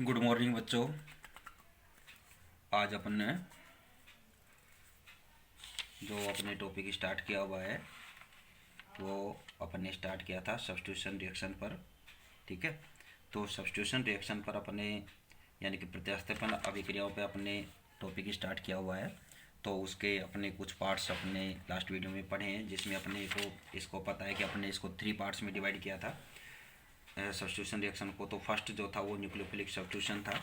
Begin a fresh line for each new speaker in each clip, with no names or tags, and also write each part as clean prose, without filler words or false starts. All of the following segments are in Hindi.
गुड मॉर्निंग बच्चों। आज अपन ने जो अपने टॉपिक स्टार्ट किया हुआ है वो अपन ने स्टार्ट किया था सब्स्टिट्यूशन रिएक्शन पर। ठीक है, तो सब्स्टिट्यूशन रिएक्शन पर अपने यानी कि प्रत्यास्थापन अभिक्रियाओं पे अपने टॉपिक स्टार्ट किया हुआ है। तो उसके अपने कुछ पार्ट्स अपने लास्ट वीडियो में पढ़े हैं, जिसमें अपने को इसको पता है कि अपने इसको 3 पार्ट्स में डिवाइड किया था सब्स्टिट्यूशन रिएक्शन को। तो फर्स्ट जो था वो न्यूक्लियोफिलिक सब्स्टिट्यूशन था।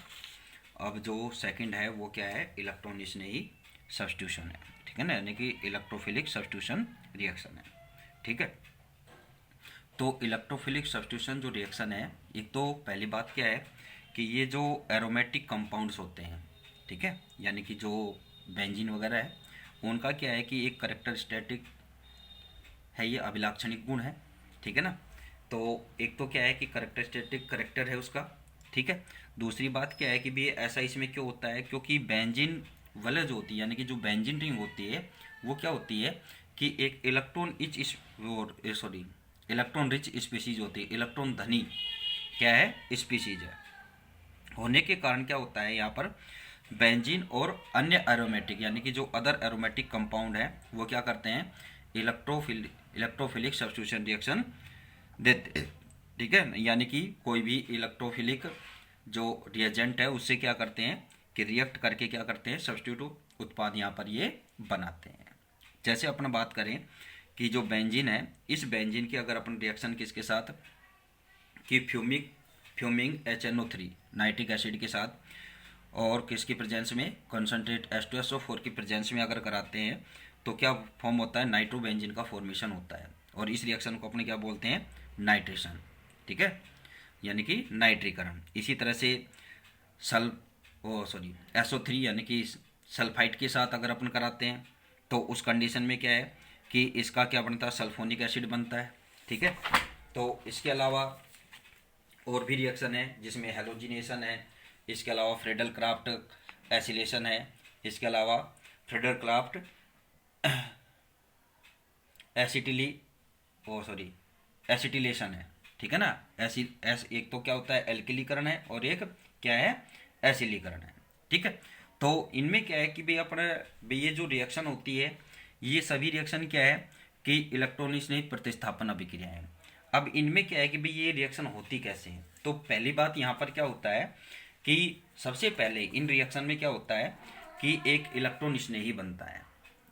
अब जो सेकंड है वो क्या है, इलेक्ट्रॉन स्नेही सब्स्टिट्यूशन है। ठीक है ना, यानी कि इलेक्ट्रोफिलिक सब्स्टिट्यूशन रिएक्शन है। ठीक है, तो इलेक्ट्रोफिलिक सब्स्टिट्यूशन जो रिएक्शन है, एक तो पहली बात क्या है कि ये जो एरोमेटिक कंपाउंड्स होते हैं, ठीक है, यानी कि जो बेंजीन वगैरह है, उनका क्या है कि एक करेक्टरिस्टिक है, ये अभिलाक्षणिक गुण है। ठीक है ना, तो एक तो क्या है कि करेक्टरिस्टिक करेक्टर है उसका। ठीक है, दूसरी बात क्या है कि भी ऐसा इसमें क्यों होता है, क्योंकि बेंजीन वलय जो होती है, यानी कि जो बेंजीन रिंग होती है वो क्या होती है कि एक इलेक्ट्रॉन इलेक्ट्रॉन रिच स्पीसीज होती है, इलेक्ट्रॉन धनी क्या है स्पीसीज है। होने के कारण क्या होता है यहाँ पर बेंजीन और अन्य एरोमेटिक यानी कि जो अदर एरोमेटिक कंपाउंड है वो क्या करते हैं, इलेक्ट्रोफिलिक सब्स्टिट्यूशन रिएक्शन देते। ठीक है, यानी कि कोई भी इलेक्ट्रोफिलिक जो रिएजेंट है उससे क्या करते हैं कि रिएक्ट करके क्या करते हैं, सब्स्टिट्यूट उत्पाद यहाँ पर ये बनाते हैं। जैसे अपन बात करें कि जो बेंजीन है, इस बेंजीन की अगर अपन रिएक्शन किसके साथ कि फ्यूमिंग HNO3 नाइट्रिक एसिड के साथ और किसकी प्रेजेंस में कंसनट्रेट H2SO4 की प्रेजेंस में अगर कराते हैं तो क्या फॉर्म होता है, नाइट्रोबेंजीन का फॉर्मेशन होता है। और इस रिएक्शन को अपने क्या बोलते हैं, नाइट्रेशन। ठीक है, यानी कि नाइट्रीकरण। इसी तरह से SO3 यानी कि सल्फाइड के साथ अगर अपन कराते हैं तो उस कंडीशन में क्या है कि इसका क्या बनता है, सल्फोनिक एसिड बनता है। ठीक है, तो इसके अलावा और भी रिएक्शन है जिसमें हेलोजिनेशन है, इसके अलावा फ्रेडल क्राफ्ट एसिलेशन है, इसके अलावा फ्रेडल क्राफ्ट एसिटिलेशन है। ठीक है ना, एक तो क्या होता है एल्किलीकरण है और एक क्या है एसिलीकरण है। ठीक है, तो इनमें क्या है कि भाई ये जो रिएक्शन होती है ये सभी रिएक्शन क्या है कि इलेक्ट्रॉनिक स्नेहित प्रतिस्थापन अभिक्रिया है। अब इनमें क्या है कि भाई ये रिएक्शन होती कैसे है, तो पहली बात यहाँ पर क्या होता है कि सबसे पहले इन रिएक्शन में क्या होता है कि एक इलेक्ट्रॉन स्नेही बनता है।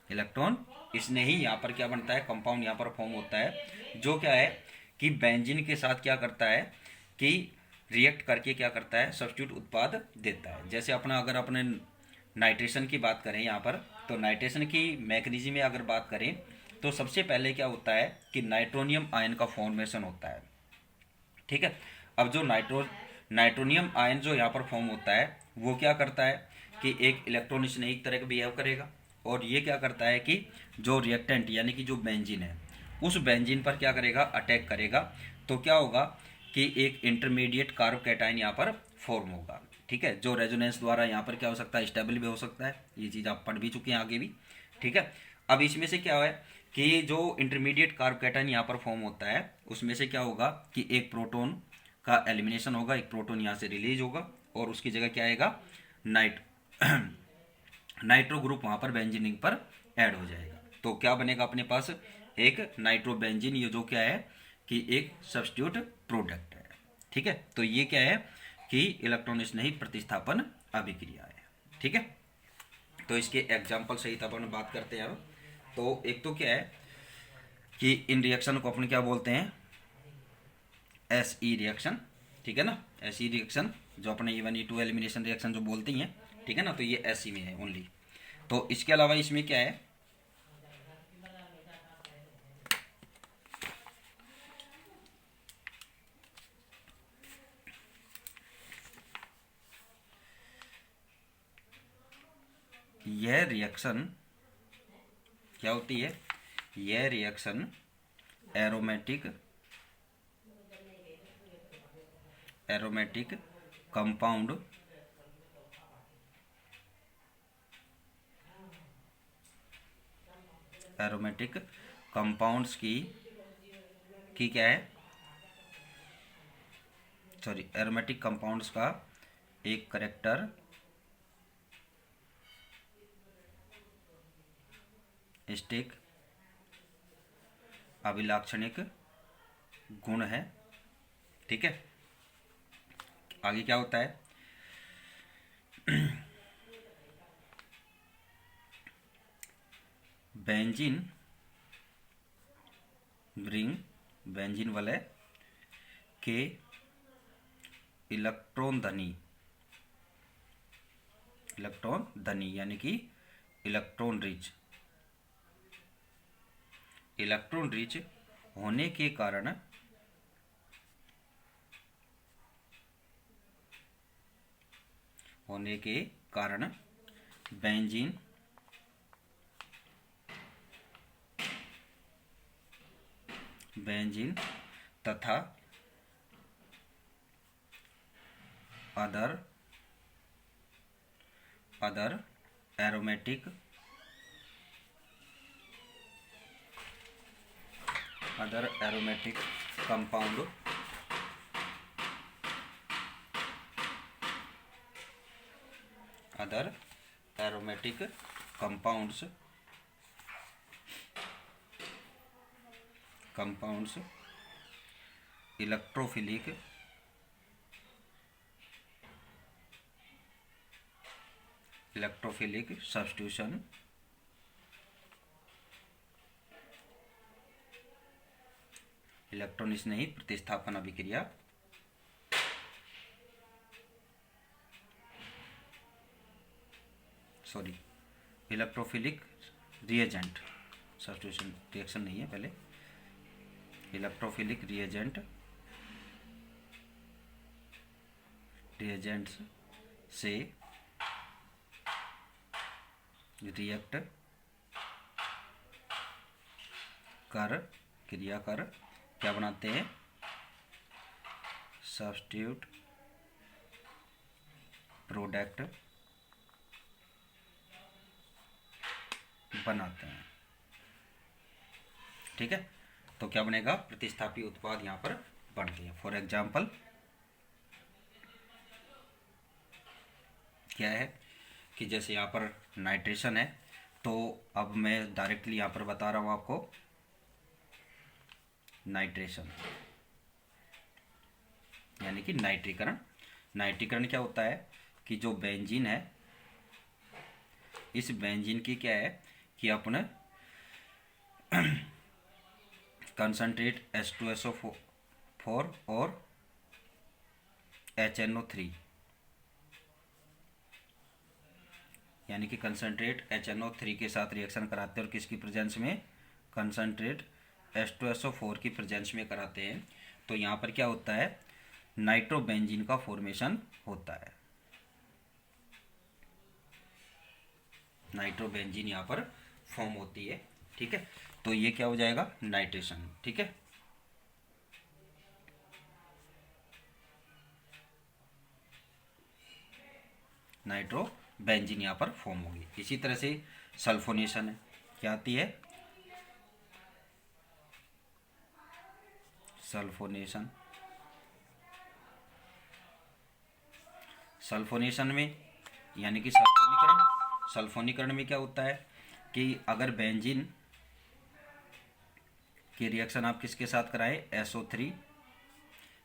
इलेक्ट्रॉन स्नेही यहाँ पर क्या बनता है, कंपाउंड यहाँ पर फॉर्म होता है जो क्या है कि बेंजीन के साथ क्या करता है कि रिएक्ट करके क्या करता है, सब्स्टिट्यूट उत्पाद देता है। जैसे अगर अपने नाइट्रेशन की बात करें यहाँ पर, तो नाइट्रेशन की मैकेनिज्म में अगर बात करें तो सबसे पहले क्या होता है कि नाइट्रोनियम आयन का फॉर्मेशन होता है। ठीक है, अब जो नाइट्रोनियम आयन जो यहाँ पर फॉर्म होता है वो क्या करता है कि एक इलेक्ट्रॉन स्नेही तरह का बिहेव करेगा, और ये क्या करता है कि जो रिएक्टेंट यानी कि जो बेंजीन है उस बेंजीन पर क्या करेगा, अटैक करेगा। तो क्या होगा कि एक इंटरमीडिएट कार्ब कैटायन यहाँ पर फॉर्म होगा। ठीक है, जो रेजोनेंस द्वारा यहाँ पर क्या हो सकता है, स्टेबल भी हो सकता है। ये चीज़ आप पढ़ भी चुके हैं आगे भी। ठीक है, अब इसमें से क्या है कि जो इंटरमीडिएट कार्ब कैटायन यहाँ पर फॉर्म होता है उसमें से क्या होगा कि एक प्रोटॉन का एलिमिनेशन होगा, एक प्रोटॉन यहाँ से रिलीज होगा और उसकी जगह क्या आएगा, नाइट्रो ग्रुप वहाँ पर बेंजीनिंग पर ऐड हो जाएगा। तो क्या बनेगा अपने पास, एक नाइट्रोबेंजीन, ये जो क्या है कि एक सब्स्टिट्यूट प्रोडक्ट है। ठीक है, तो ये क्या है कि इलेक्ट्रॉन स्नेही प्रतिस्थापन अभिक्रिया है। ठीक है, तो इसके एग्जाम्पल सहित अपन बात करते हैं अब। तो एक तो क्या है कि इन रिएक्शन को अपन क्या बोलते हैं, SE रिएक्शन। ठीक है ना, SE रिएक्शन जो अपने E1 E2 एलिमिनेशन रिएक्शन जो बोलते हैं। ठीक है ना, तो ये SE में है ओनली। तो इसके अलावा इसमें क्या है, यह रिएक्शन क्या होती है, यह reaction aromatic compound aromatic compounds क्या है, एरोमेटिक कंपाउंड्स का एक करेक्टर स्टिक अभिलाक्षणिक गुण है। ठीक है, आगे क्या होता है, बेंजीन ब्रिंग बेंजीन वलय के इलेक्ट्रॉन धनी यानी कि इलेक्ट्रॉन रिच होने के कारण बेंजीन तथा other aromatic compound compounds electrophilic substitution electronics नहीं, प्रतिस्थापन अभिक्रिया इलेक्ट्रोफिलिक रिएजेंट, सब्स्टिट्यूशन रिएक्शन नहीं है, पहले इलेक्ट्रोफिलिक रिएजेंट्स से रिएक्ट क्रिया कर क्या बनाते हैं, सब्स्टिट्यूट प्रोडक्ट बनाते हैं। ठीक है, तो क्या बनेगा, प्रतिस्थापी उत्पाद यहाँ पर बनते हैं। फॉर एग्जाम्पल क्या है कि जैसे यहाँ पर नाइट्रेशन है, तो अब मैं डायरेक्टली यहाँ पर बता रहा हूँ आपको, नाइट्रेशन यानी कि नाइट्रीकरण क्या होता है कि जो बेंजीन है, इस बेंजीन की क्या है कि अपने कंसंट्रेट H2SO4 और HNO3 यानी कि कंसंट्रेट HNO3 के साथ रिएक्शन कराते हैं और किसकी प्रेजेंस में, कंसंट्रेट H2SO4 की प्रेजेंस में कराते हैं, तो यहाँ पर क्या होता है, नाइट्रोबेंजीन का फॉर्मेशन होता है। नाइट्रोबेंजीन यहाँ पर फॉर्म होती है। ठीक है, तो ये क्या हो जाएगा, नाइट्रेशन। ठीक है, नाइट्रोबेंजीन यहाँ पर फॉर्म होगी। इसी तरह से सल्फोनेशन है, क्या आती है, सल्फोनेशन में यानी कि सल्फोनीकरण में क्या होता है कि अगर बेंजीन की रिएक्शन आप किसके साथ कराएं, SO3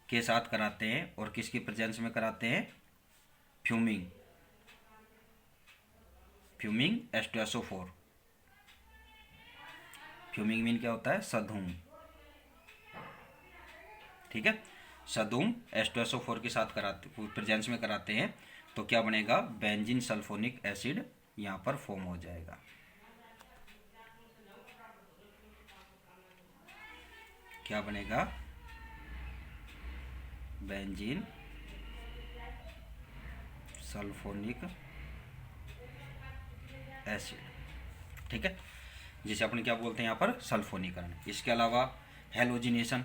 के साथ कराते हैं और किसकी प्रेजेंस में कराते हैं, फ्यूमिंग H2SO4। फ्यूमिंग मीन क्या होता है, सधूम। ठीक है, सधूम H2SO4 के साथ प्रेजेंस में कराते हैं, तो क्या बनेगा, बेंजीन सल्फोनिक एसिड यहाँ पर फॉर्म हो जाएगा। क्या बनेगा, बेंजीन सल्फोनिक एसिड। ठीक है, जिसे अपन क्या बोलते हैं यहाँ पर, सल्फोनीकरण। इसके अलावा हेलोजिनेशन,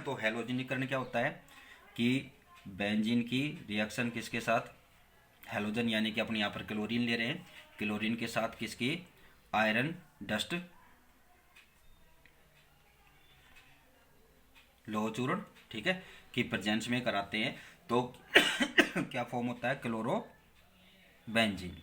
तो हेलोजनीकरण क्या होता है कि बेंजीन की रिएक्शन किसके साथ, हेलोजन यानी कि अपन यहाँ पर क्लोरीन ले रहे हैं, क्लोरीन के साथ किसकी, आयरन डस्ट लोह चूर्ण, ठीक है, की प्रेजेंस में कराते हैं तो क्या फॉर्म होता है, क्लोरो बेंजीन।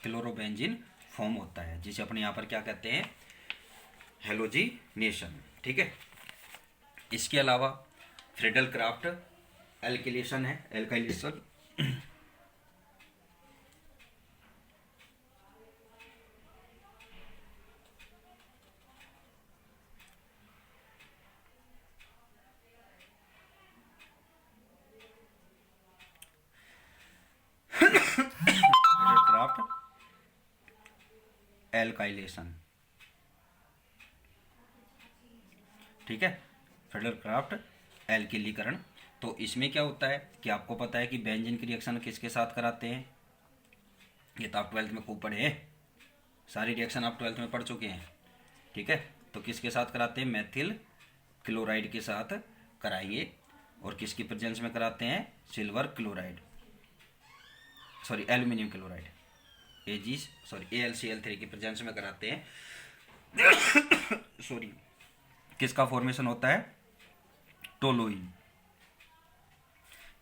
क्लोरोबेंजीन फॉर्म होता है जिसे अपने यहाँ पर क्या कहते हैं, हेलोजिनेशन, ठीक है। इसके अलावा फ्रीडल क्राफ्ट एल्किलेशन है, एल्काइलेशन। फ्रीडल क्राफ्ट एल्काइलेशन, ठीक है, फ्रीडल क्राफ्ट एल्किलीकरण। तो इसमें क्या होता है कि आपको पता है कि बेंजीन की रिएक्शन किसके साथ कराते हैं, ये तो आप 12th में खूब पढ़े हैं, सारी रिएक्शन आप 12th में पढ़ चुके हैं, ठीक है। तो किसके साथ कराते हैं, मेथिल क्लोराइड के साथ कराएंगे। और किसकी प्रेजेंस में कराते हैं, silver chloride, sorry aluminium chloride, AlCl3 की प्रेजेंस में कराते हैं। सॉरी, किसका फॉर्मेशन होता है, टोलुइन,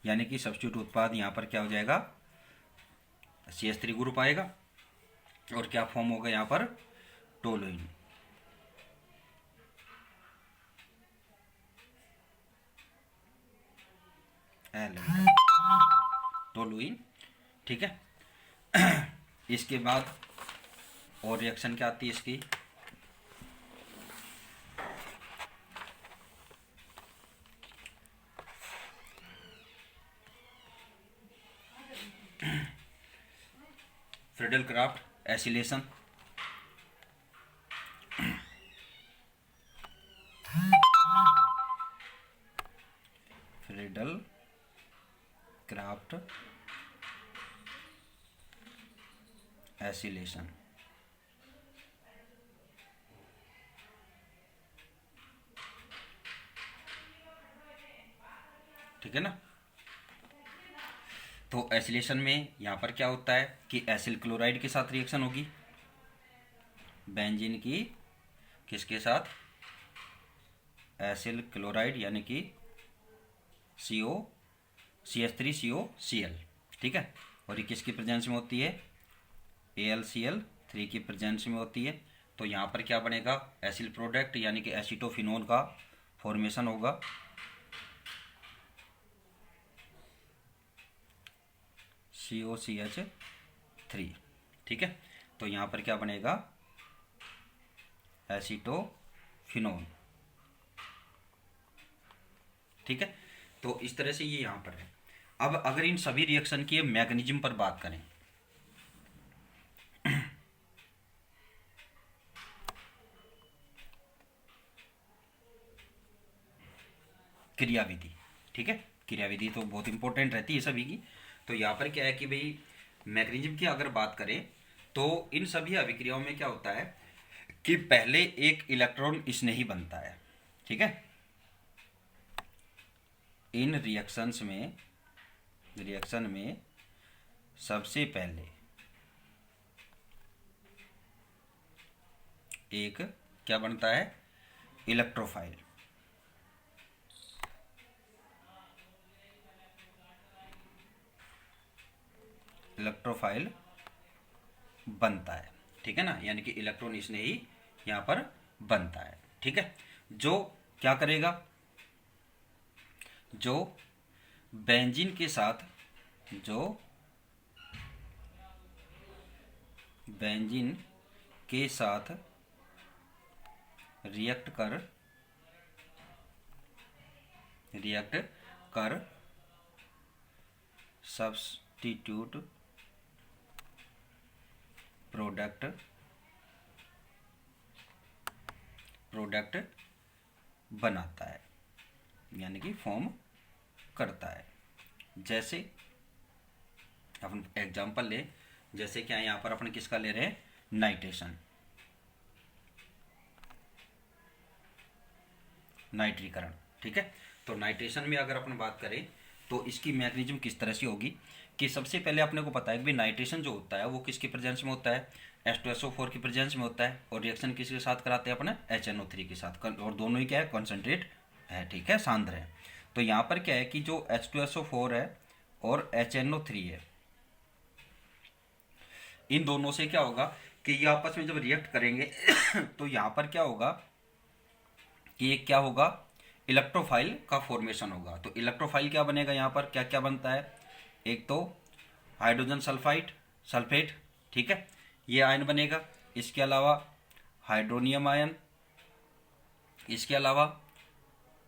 यानी कि सब्स्टिट्यूट उत्पाद यहाँ पर क्या हो जाएगा, CH3 ग्रुप आएगा और क्या फॉर्म होगा यहाँ पर, टोलुइन। टोलुइन, ठीक है। इसके बाद और रिएक्शन क्या आती है इसकी, Friedel Craft acylation, Friedel Craft acylation, ठीक है ना। तो एसिलेशन में यहाँ पर क्या होता है कि एसिल क्लोराइड के साथ रिएक्शन होगी, बेंजीन की किसके साथ, एसिल क्लोराइड यानी कि CH3COCl, ठीक है। और ये किसकी प्रेजेंस में होती है, AlCl3 की प्रेजेंस में होती है। तो यहाँ पर क्या बनेगा, एसिल प्रोडक्ट यानी कि एसीटोफिनोन का फॉर्मेशन होगा, COCH3, ठीक है। तो यहाँ पर क्या बनेगा, एसीटोफिनोन, ठीक है। तो इस तरह से ये यहाँ पर है। अब अगर इन सभी रिएक्शन की मैकेनिज्म पर बात करें, क्रियाविधि, ठीक है, क्रियाविधि तो बहुत इंपॉर्टेंट रहती है सभी की। तो यहाँ पर क्या है कि भाई मैकेनिज्म की अगर बात करें तो इन सभी अभिक्रियाओं में क्या होता है कि पहले एक इलेक्ट्रॉन स्नेही बनता है, ठीक है। इन रिएक्शन में सबसे पहले एक क्या बनता है, इलेक्ट्रोफाइल, बनता है, ठीक है ना, यानी कि इलेक्ट्रॉन स्नेही यहाँ पर बनता है, ठीक है। जो क्या करेगा, जो बेंजीन के साथ रिएक्ट कर सब्स्टिट्यूट प्रोडक्ट बनाता है, यानी कि फॉर्म करता है। जैसे अपन एग्जांपल ले, जैसे क्या यहाँ पर अपन किसका ले रहे हैं, नाइट्रेशन, नाइट्रीकरण, ठीक है। तो नाइट्रेशन में अगर अपन बात करें तो इसकी मैकेनिज्म किस तरह से होगी कि सबसे पहले अपने को पता है कि भाई नाइट्रेशन जो होता है वो किसके प्रेजेंस में होता है, H2SO4 की प्रेजेंस में होता है, और रिएक्शन किसके साथ कराते हैं अपने HNO3 के साथ, और दोनों ही क्या है कॉन्सेंट्रेट है, ठीक है, सांद्र है। तो यहाँ पर क्या है कि जो H2SO4 है और HNO3 है, इन दोनों से क्या होगा कि ये आपस में जब रिएक्ट करेंगे तो यहाँ पर क्या होगा कि एक क्या होगा, इलेक्ट्रोफाइल का फॉर्मेशन होगा। तो इलेक्ट्रोफाइल क्या बनेगा, यहाँ पर क्या क्या बनता है, एक तो हाइड्रोजन सल्फेट, ठीक है, ये आयन बनेगा। इसके अलावा हाइड्रोनियम आयन, इसके अलावा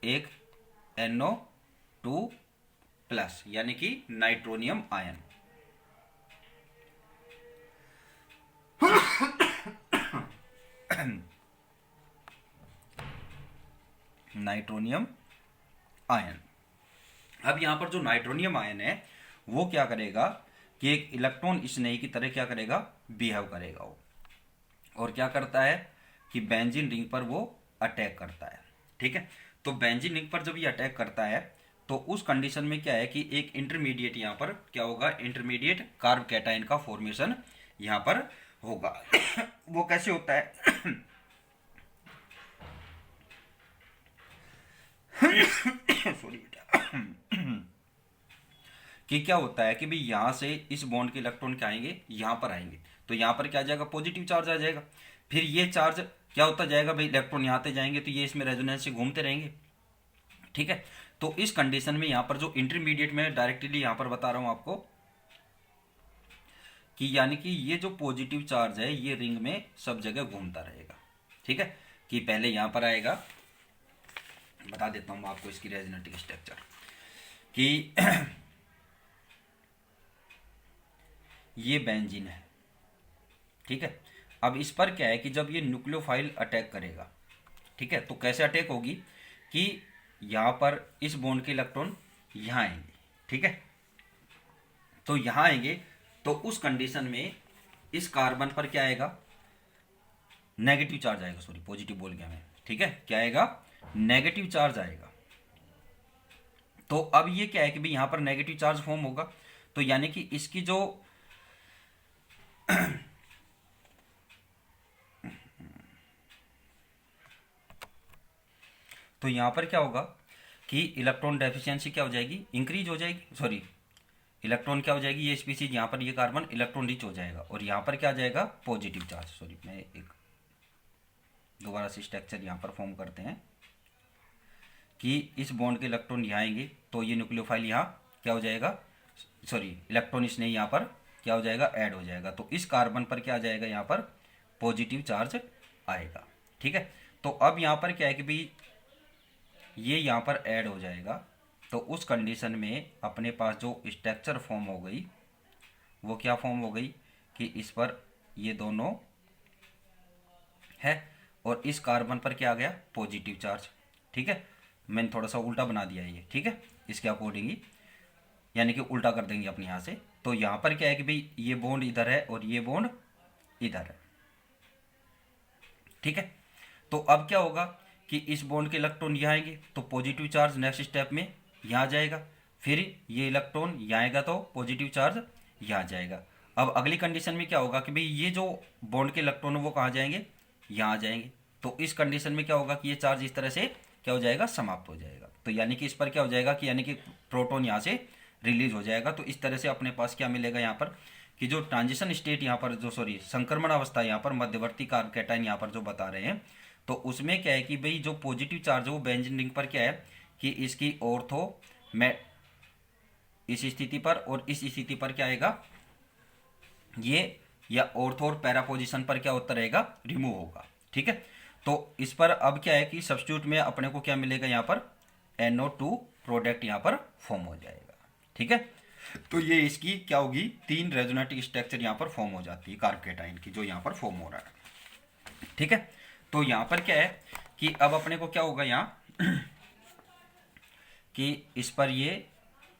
एक NO2 प्लस यानी कि नाइट्रोनियम आयन। Nitronium ion. अब यहां पर जो नाइट्रोनियम आयन है वो क्या करेगा कि एक इलेक्ट्रॉन स्नेही की तरह क्या करेगा, बिहेव करेगा वो, और क्या करता है कि बेंजीन रिंग पर वो अटैक करता है, ठीक है। तो बेंजीन रिंग पर जब ये अटैक करता है तो उस कंडीशन में क्या है कि एक इंटरमीडिएट यहाँ पर क्या होगा, इंटरमीडिएट कार्ब कैटायन का फॉर्मेशन यहाँ पर होगा। वो कैसे होता है सॉरी बेटा कि क्या होता है कि भाई यहां से इस बॉन्ड के इलेक्ट्रॉन क्या आएंगे, यहां पर आएंगे, तो यहां पर क्या आ जाएगा, पॉजिटिव चार्ज आ जाएगा। फिर ये चार्ज क्या होता जाएगा भाई, इलेक्ट्रॉन यहाँ आते जाएंगे तो ये इसमें रेजोनेंस से घूमते रहेंगे, ठीक है। तो इस कंडीशन में यहाँ पर जो इंटरमीडिएट में डायरेक्टली यहाँ पर बता रहा हूं आपको कि यानी कि ये जो पॉजिटिव चार्ज है ये रिंग में सब जगह घूमता रहेगा, ठीक है। कि पहले यहाँ पर आएगा, बता देता हूं आपको इसकी रेजोनेटिक स्ट्रक्चर कि ये बेंजीन है, ठीक है। अब इस पर क्या है कि जब ये न्यूक्लियोफाइल अटैक करेगा, ठीक है, तो कैसे अटैक होगी कि यहां पर इस बॉन्ड के इलेक्ट्रॉन यहां आएंगे, ठीक है। तो यहां आएंगे तो उस कंडीशन में इस कार्बन पर क्या आएगा, नेगेटिव चार्ज आएगा, सॉरी पॉजिटिव बोल गया मैं, ठीक है, क्या आएगा, नेगेटिव चार्ज आएगा। तो अब ये क्या है कि भाई यहां पर नेगेटिव चार्ज फॉर्म होगा, तो यानी कि इसकी जो तो यहां पर क्या होगा कि इलेक्ट्रॉन डेफिशिएंसी क्या हो जाएगी, इंक्रीज हो जाएगी, सॉरी इलेक्ट्रॉन क्या हो जाएगी, ये स्पीसीज यहाँ पर ये कार्बन इलेक्ट्रॉन रिच हो जाएगा, और यहाँ पर क्या आ जाएगा, पॉजिटिव चार्ज। सॉरी मैं एक दोबारा से स्ट्रक्चर यहाँ पर फॉर्म करते हैं कि इस बॉन्ड के इलेक्ट्रॉन यहाँ आएंगे तो ये न्यूक्लियोफाइल यहाँ क्या हो जाएगा, सॉरी इलेक्ट्रॉन इसने यहाँ पर क्या हो जाएगा, ऐड हो जाएगा, तो इस कार्बन पर क्या आ जाएगा, यहाँ पर पॉजिटिव चार्ज आएगा, ठीक है। तो अब यहाँ पर क्या है कि भाई ये यहाँ पर ऐड हो जाएगा, तो उस कंडीशन में अपने पास जो स्ट्रक्चर फॉर्म हो गई वो क्या फॉर्म हो गई कि इस पर ये दोनों है और इस कार्बन पर क्या आ गया, पॉजिटिव चार्ज, ठीक है। मैंने थोड़ा सा उल्टा बना दिया ये, ठीक है, इसके अकॉर्डिंग ही यानी कि उल्टा कर देंगे अपने यहाँ से। तो यहाँ पर क्या है कि भाई ये बॉन्ड इधर है और ये बॉन्ड इधर है, ठीक है। तो अब क्या होगा कि इस बॉन्ड के इलेक्ट्रॉन यहाँ आएंगे तो पॉजिटिव चार्ज नेक्स्ट स्टेप में यहाँ जाएगा, फिर ये इलेक्ट्रॉन यहाँ आएगा तो पॉजिटिव चार्ज यहाँ जाएगा। अब अगली कंडीशन में क्या होगा कि भाई ये जो बॉन्ड के इलेक्ट्रॉन है वो कहाँ जाएंगे, यहाँ जाएंगे, तो इस कंडीशन में क्या होगा कि ये चार्ज इस तरह से क्या हो जाएगा, समाप्त हो जाएगा। तो यानी कि इस पर क्या हो जाएगा कि यानी कि प्रोटॉन यहाँ से रिलीज हो जाएगा। तो इस तरह से अपने पास क्या मिलेगा यहाँ पर कि जो ट्रांजिशन स्टेट यहाँ पर जो सॉरी संक्रमण अवस्था यहाँ पर मध्यवर्ती कार्ब कैटायन यहाँ पर जो बता रहे हैं, तो उसमें क्या है कि भाई जो पॉजिटिव चार्ज है वो बेंजीन रिंग पर क्या है कि इसकी ऑर्थो में इस स्थिति पर और इस स्थिति पर क्या आएगा, ये या ऑर्थो और पैरा पोजिशन पर क्या होता रहेगा, रिमूव होगा, ठीक है। तो इस पर अब क्या है कि सब्स्टिट्यूट में अपने को क्या मिलेगा, यहाँ पर NO2 प्रोडक्ट यहाँ पर फॉर्म हो जाएगा, ठीक है। तो ये इसकी क्या होगी, 3 रेजोनेटिक स्ट्रक्चर यहाँ पर फॉर्म हो जाती है कार्ब कैटायन की, जो यहाँ पर फॉर्म हो रहा है, ठीक है। तो यहाँ पर क्या है कि अब अपने को क्या होगा यहाँ कि इस पर ये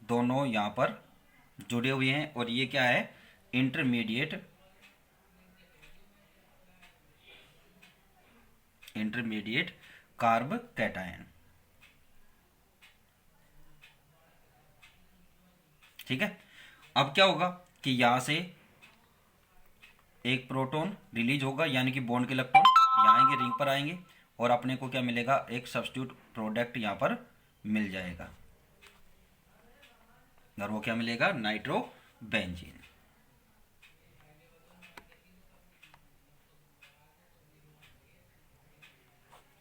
दोनों यहाँ पर जुड़े हुए हैं और ये क्या है, इंटरमीडिएट कार्ब कैटायन, ठीक है। अब क्या होगा कि यहाँ से एक प्रोटॉन रिलीज होगा, यानी कि बॉन्ड के इलेक्ट्रॉन यहाँ आएंगे, रिंग पर आएंगे, और अपने को क्या मिलेगा, एक सब्स्टिट्यूट प्रोडक्ट यहाँ पर मिल जाएगा, और वो क्या मिलेगा, नाइट्रोबेंजीन।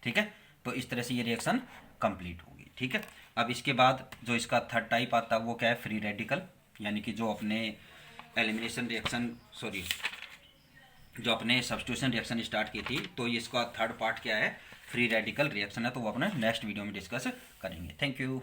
ठीक है, तो इस तरह से ये रिएक्शन कंप्लीट होगी। ठीक है, अब इसके बाद जो इसका थर्ड टाइप आता है वो क्या है, फ्री रेडिकल, यानी कि जो अपने एलिमिनेशन रिएक्शन, सॉरी, जो अपने सब्स्टिट्यूशन रिएक्शन स्टार्ट की थी, तो इसका थर्ड पार्ट क्या है, फ्री रेडिकल रिएक्शन है, तो वो अपने नेक्स्ट वीडियो में डिस्कस करेंगे। Thank you.